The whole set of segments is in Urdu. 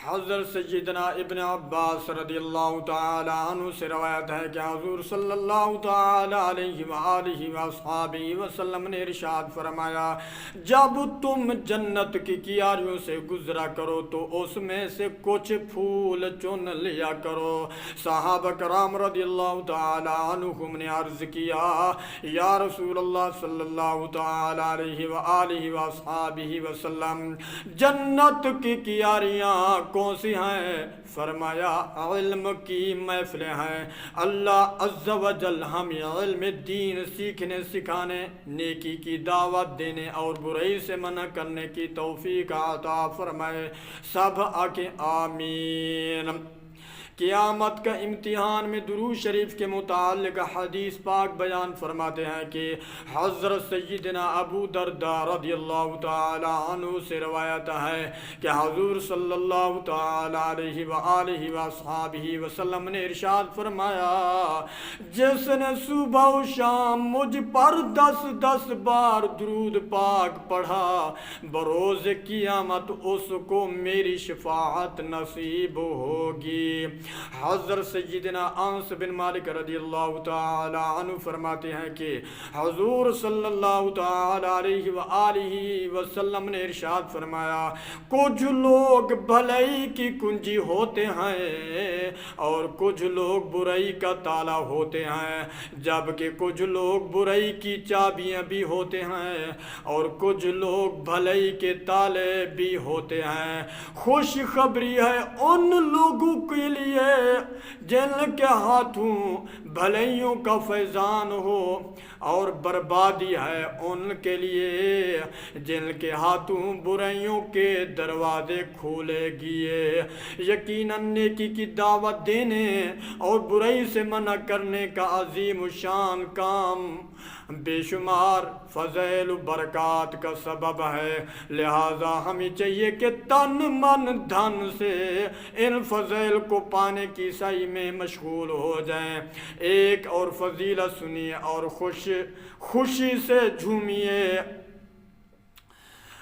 حضرت سیدنا ابن عباس رضی اللہ تعالی عنہ سے روایت ہے کہ حضور صلی اللہ تعالی علیہ وآلہ وصحبہ وسلم نے ارشاد فرمایا، جب تم جنت کی کیاریوں سے گزرا کرو تو اس میں سے کچھ پھول چن لیا کرو۔ صحابہ کرام رضی اللہ تعالی عنہم نے عرض کیا، یا رسول اللہ صلی اللہ تعالی علیہ وآلہ وصحبہ وسلم، جنت کی کیاریاں کون سی ہیں؟ فرمایا، علم کی محفلیں ہیں۔ اللہ عز و جل ہمیں علم دین سیکھنے سکھانے، نیکی کی دعوت دینے اور برائی سے منع کرنے کی توفیق عطا فرمائے۔ سب آکے آمین۔ قیامت کا امتحان میں درود شریف کے متعلق حدیث پاک بیان فرماتے ہیں کہ حضرت سیدنا ابو درداء رضی اللہ تعالی عنہ سے روایت ہے کہ حضور صلی اللہ تعالی علیہ وآلہ وصحبہ وسلم نے ارشاد فرمایا، جس نے صبح و شام مجھ پر 10 بار درود پاک پڑھا، بروز قیامت اس کو میری شفاعت نصیب ہوگی۔ حضرت سیدنا انس بن مالک رضی اللہ تعالی عنہ فرماتے ہیں کہ حضور صلی اللہ تعالی علیہ وآلہ وسلم نے ارشاد فرمایا، کچھ لوگ بھلائی کی کنجی ہوتے ہیں اور کچھ لوگ برائی کا تالا ہوتے ہیں، جبکہ کچھ لوگ برائی کی چابیاں بھی ہوتے ہیں اور کچھ لوگ بھلائی کے تالے بھی ہوتے ہیں۔ خوشخبری ہے ان لوگوں کے لیے جن کے ہاتھوں بھلائیوں کا فیضان ہو، اور بربادی ہے ان کے لیے جن کے ہاتھوں برائیوں کے دروازے کھولے گئے۔ یقیناً نیکی کی دعوت دینے اور برائی سے منع کرنے کا عظیم الشان کام بے شمار فضائل و برکات کا سبب ہے، لہذا ہمیں چاہیے کہ تن من دھن سے ان فضائل کو پانے کی سعی میں مشغول ہو جائیں۔ ایک اور فضیلت سنیے اور خوشی سے جھومیے۔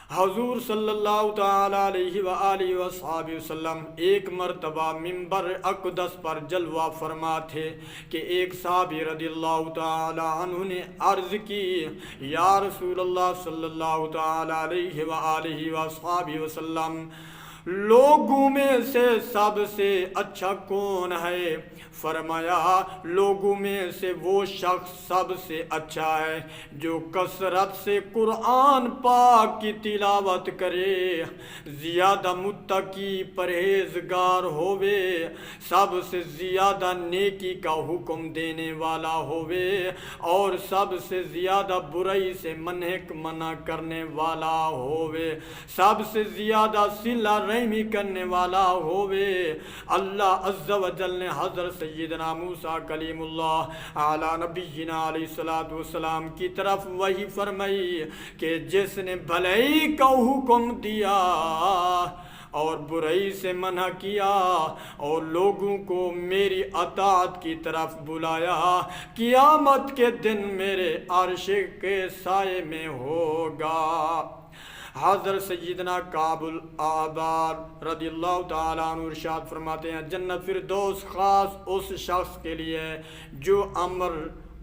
حضور صلی اللہ تعالی علیہ وآلہ وصحبہ وسلم ایک مرتبہ منبر اقدس پر جلوہ فرما تھے کہ ایک صحابی رضی اللہ تعالی عنہ نے عرض کی، یا رسول اللہ صلی اللہ تعالی علیہ وآلہ وصحبہ وسلم، لوگوں میں سے سب سے اچھا کون ہے؟ فرمایا، لوگوں میں سے وہ شخص سب سے اچھا ہے جو کثرت سے قرآن پاک کی تلاوت کرے، زیادہ متقی پرہیزگار ہوئے، سب سے زیادہ نیکی کا حکم دینے والا ہوئے اور سب سے زیادہ برائی سے منع کرنے والا ہوئے، سب سے زیادہ صلہ رحمی کرنے والا ہوئے۔ اللہ عز و جل نے حضرت سیدنا موسیٰ کلیم اللہ علی نبینا علیہ الصلوۃ والسلام کی طرف وحی فرمائی کہ جس نے بھلائی کا حکم دیا اور برائی سے منع کیا اور لوگوں کو میری اطاعت کی طرف بلایا، قیامت کے دن میرے عرش کے سائے میں ہوگا۔ حضرت سیدنا کعب الاحبار رضی اللہ تعالیٰ عنہ ارشاد فرماتے ہیں، جنت فردوس خاص اس شخص کے لیے جو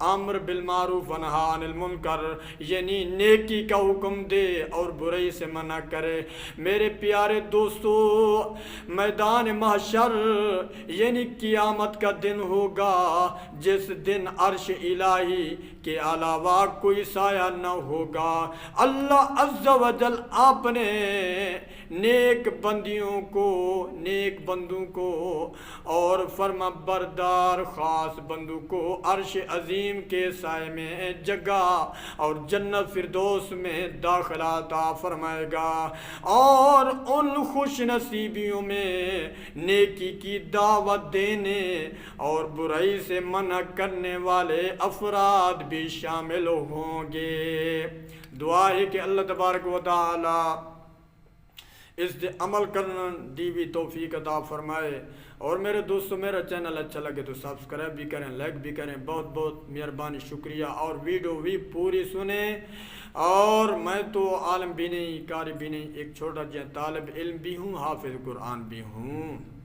امر بالمعروف و نہی عن المنکر، یعنی نیکی کا حکم دے اور برائی سے منع کرے۔ میرے پیارے دوستو، میدان محشر یعنی قیامت کا دن ہوگا جس دن عرش الہی کے علاوہ کوئی سایہ نہ ہوگا۔ اللہ عز و جل اپنے نیک بندوں کو اور فرما بردار خاص بندوں کو عرش عظیم کے سائے میں جگہ اور جنت فردوس میں داخلہ عطا فرمائے گا، اور ان خوش نصیبیوں میں نیکی کی دعوت دینے اور برائی سے منع کرنے والے افراد بھی شامل ہوں گے۔ دعا ہے کہ اللہ تبارک و تعالی اس دے عمل کرنا دی بھی توفیق عطا فرمائے. اور میرے دوستو میرا چینل اچھا لگے تو سبسکرائب بھی کریں, لائک بھی کریں. بہت بہت مہربانی, شکریہ. اور ویڈیو بھی پوری سنیں. اور میں تو عالم بھی نہیں, قاری بھی نہیں, ایک چھوٹا جہاں طالب علم بھی ہوں, حافظ قرآن بھی ہوں.